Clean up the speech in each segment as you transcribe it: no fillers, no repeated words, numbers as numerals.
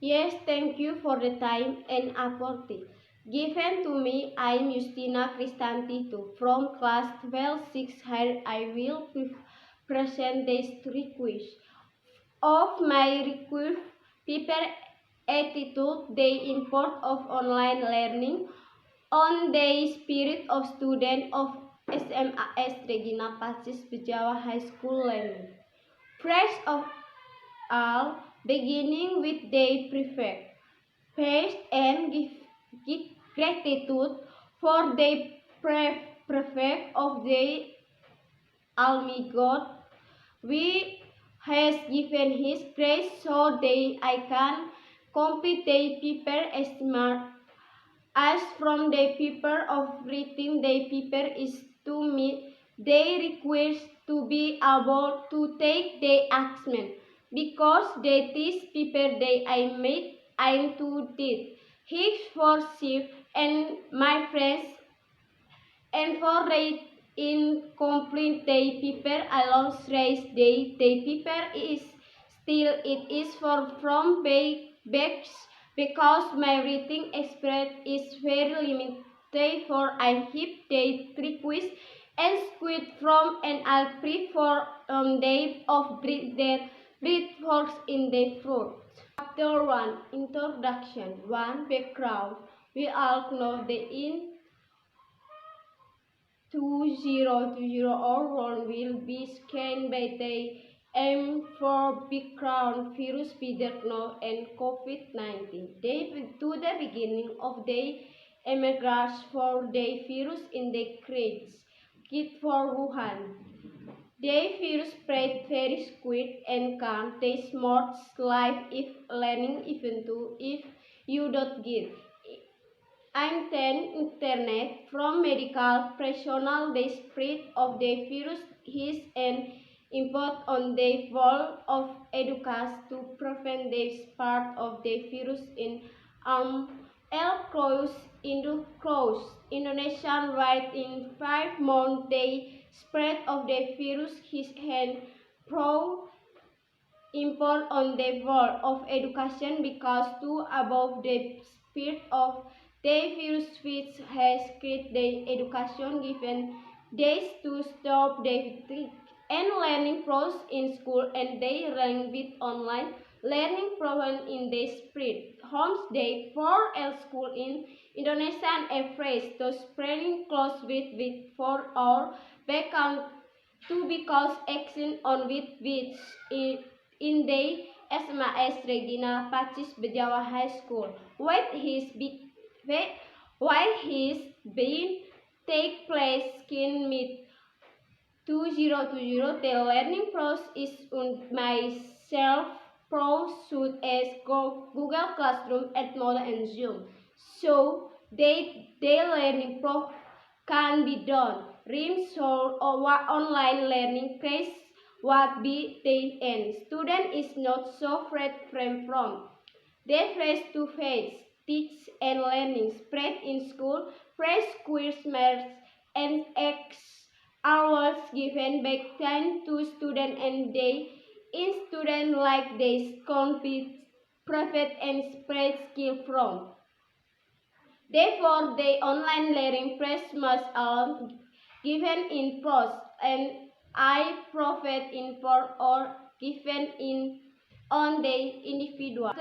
Yes, thank you for the time and opportunity given to me. I am Justina Cristanti too. From class 12-6 here I will present this request. Of my request, people attitude, the import of online learning on the spirit of student of SMAS Regina Pacis Bejawa High School learning. First of all, beginning with the prefect. Praise and give gratitude for the prefect of the Almighty God. We has given His grace so that I can compete the people as smart as from the paper of reading the paper is to meet. They request to be able to take the action because that is paper that I made I'm to did. His for shift and my friends and for rate in complete the paper along race the paper is still it is for from backs because my reading experience is very limited. Therefore, I keep the request and squid from and I'll prefer day of breed forks in the fruit. Chapter 1 Introduction 1 Background. We all know the in 2020 or one will be scanned by the M4 background virus Viderno and COVID-19. To the beginning of the emigrants for the virus in the crates, kit for Wuhan. The virus spread very quick and can take smart life if learning even to if you don't get and then internet from medical personnel the spread of the virus is an impact on the wall of education to prevent the spread of the virus in El Cross Indonesia right in 5 months the spread of the virus is an pro import on the wall of education because to above the speed of the virus which has created the education given days to stop the trick and learning process in school and they run with online learning program in the spread homes day for a school in Indonesia and phrase to spreading close with for our background to because action on with which in the SMAS Regina Pacis Bejawa High School while his being take place in mid 2020 the learning process is on myself pursued as Google Classroom, Edmodo and Zoom. So the learning process can be done. Remote or online learning case what be the end. Student is not so afraid from. They face-to-face teach and learning spread in school, fresh quiz maths and X hours given back time to student and they in student like they compete, profit and spread skill from. Therefore, the online learning press must given in pros and I profit in for or given in on the individual.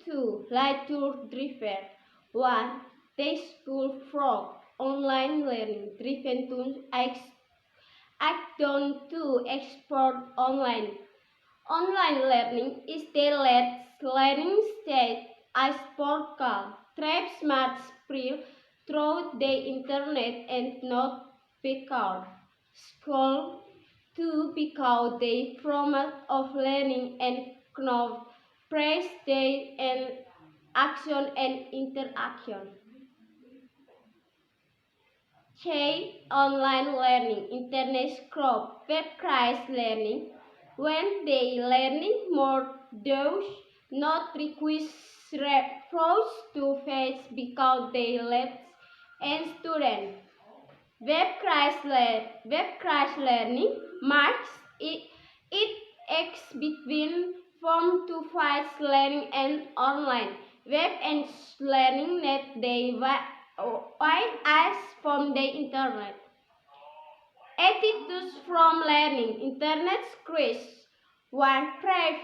2. Lecture driven. 1. The school frog. Online learning driven to act on to export online. Online learning is the learning state as portal. Trap smart spread through the internet and not because school to become the format of learning and know praise day and action and interaction. Say online learning, internet crop, web-based learning, when they learning more those not request to face because they let and student. Web-based learning marks it acts between from to fight learning and online web and learning net they wide as from the internet. Attitudes from learning internet quiz. 1. Thrive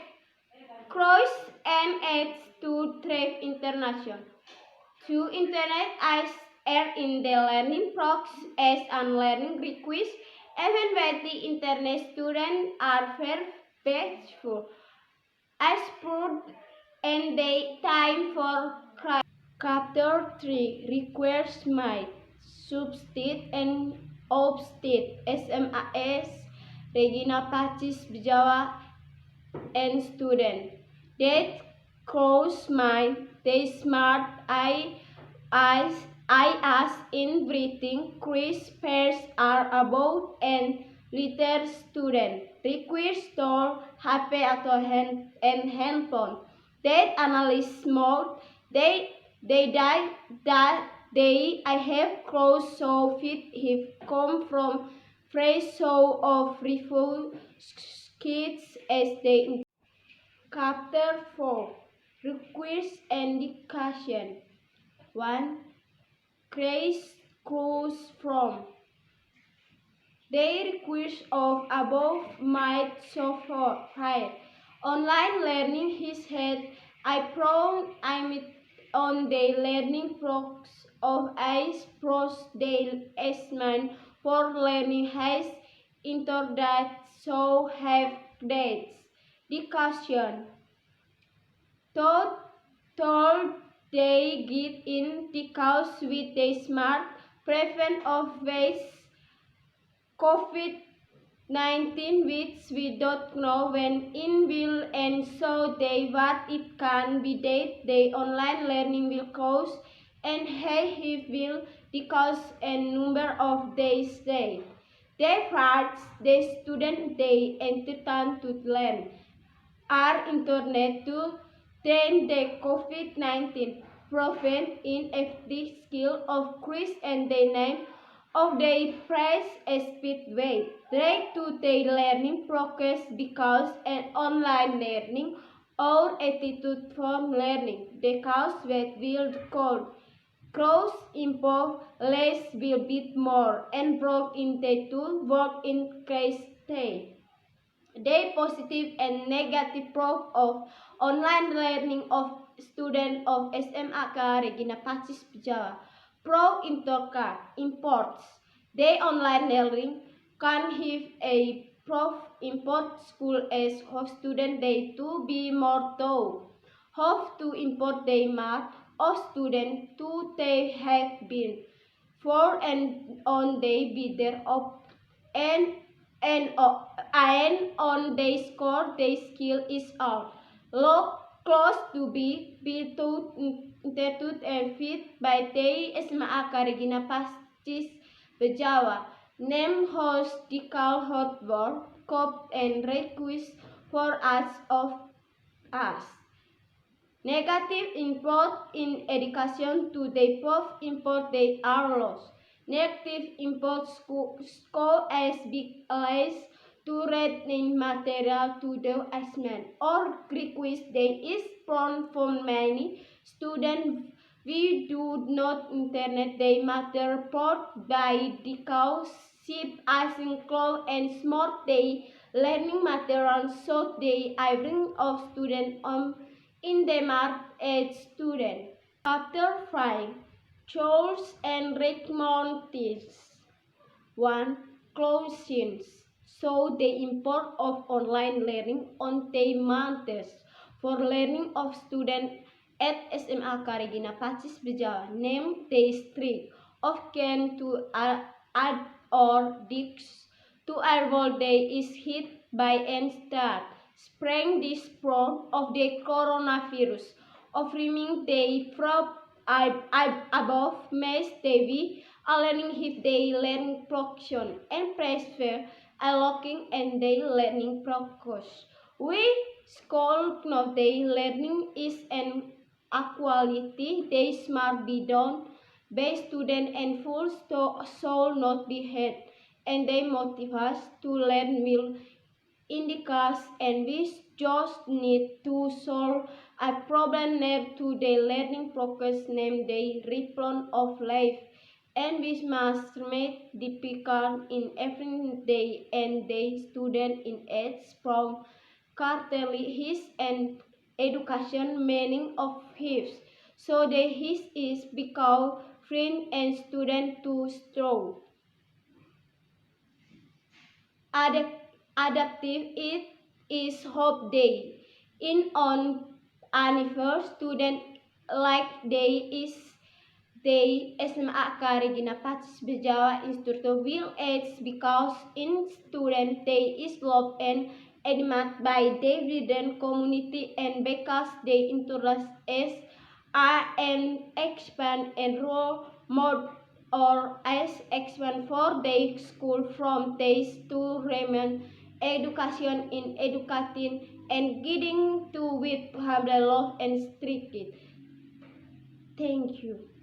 cross and aids to Thrive International. 2. Internet as air in the learning process as unlearning request. Even when the internet students are very faithful. As proved and the time for crime. Chapter 3 requires might, substate and obstate. SMAS Regina Pacis Jawa and student. That cross mind, they smart I as in breathing, Chris pairs are about and liter student. Requires store, HP atau handphone. That analyst mode, they die that they I have crossed so fit have come from phrase so of refuse kids as they. Chapter 4 Requires Indication 1. Grace grows from the request of above might so fire. Online learning his head I meet on the learning process of ice pros the assessment for learning has entered that so have dates. Discussion told they get in the house with the smart prevent of ways COVID-19 which we don't know when in will and so they what it can be that the online learning will cause and he will because a number of days day. They parts the student they entertain to learn are internet to train the COVID-19 prevent in the skill of Chris and the name of the press speedway. Right to the learning progress because an online learning or attitude from learning. The cause that will call cross improve less will be more and broke in the two work in case stay. The positive and negative proof of online learning of student of SMAK Regina Pacis Jawa. Pro imports. The online learning can have a prof import school as host student they to be more though. Have to import the mark of student to they have been for and on they be there of and and on the score the skill is on. Look close to be to and fit by the SMAK Regina Pacis Jawa. Name host decal hotboard cop and request for us of us. Negative input in education to the both import they are lost. Negative input score as big as to read in material to the assessment or request there is prone from many students. We do not internet they matter port by because ship asynchronous and smart they learning material so they I bring of student in Denmark as student. Chapter 5 Charles and Recommendations 1. Closings. So the import of online learning on the matters for learning of student at SMAK Regina Pacis Jawa. Name the street of can to add or dix to avoid day is hit by and start. Spring this prone of the coronavirus, offering the prop above may be a learning if they learning production and prefer a looking and they learning progress. We school know they learning is an equality, they smart be done by student and full soul not be head and they motivate us to learn will in the class, and we just need to solve a problem named to the learning process named the rhythm of life, and we must make difficult in every day and day student in age from currently his and education meaning of his, so that his is become friend and student to strong. Adaptive it is Hope Day. In on anniversary student like day is day SMA Regina Pacis Bejawa Instructor will aids because in student day is loved and admired by their reading community and because they interest as are and expand and role more or as expand for their school from days to remain education in educating and guiding to with humble love and strict. Thank you.